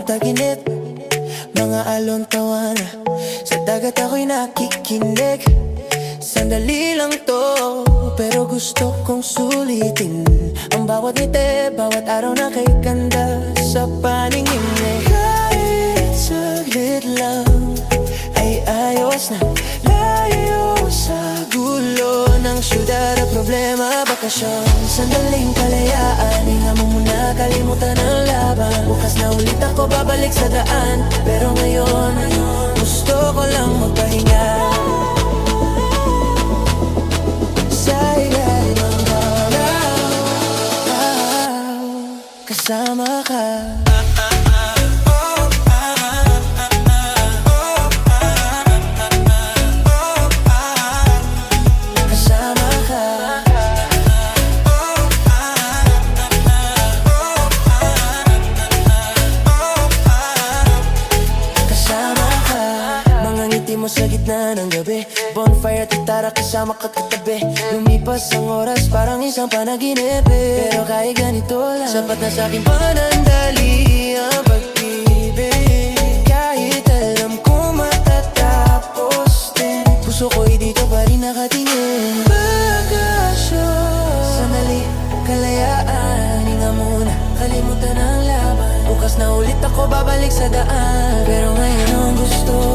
taginip, mga alon tawana. Sa dagat ako'y nakikinig. Sandali lang to, pero gusto kong sulitin ang bawat ngiti, bawat araw na kay ganda sa paningin mo. Kahit saglit lang ay ayos na, layo sa gulo ng syudad at problema, bakasyon. Sandaling kalayaan, hinga mo muna, kalimutan ang laban. Bukas na ulit ako babalik sa daan, pero ngayon gusto ko lang magpahinga. Sa ilalim ng araw, kasama ka. Sa gitna ng gabi, bonfire at tara kasama ka katabi. Lumipas ang oras parang isang panaginip, pero kahit ganito lang, sapat na sa'kin panandali ang pag-ibig. Kahit alam ko matatapos din, puso ko'y dito pa rin nakatingin. Bakasyon, sandali, kalayaan, hinga muna, kalimutan ang laban. Bukas na ulit ako babalik sa daan, pero ngayon ang gusto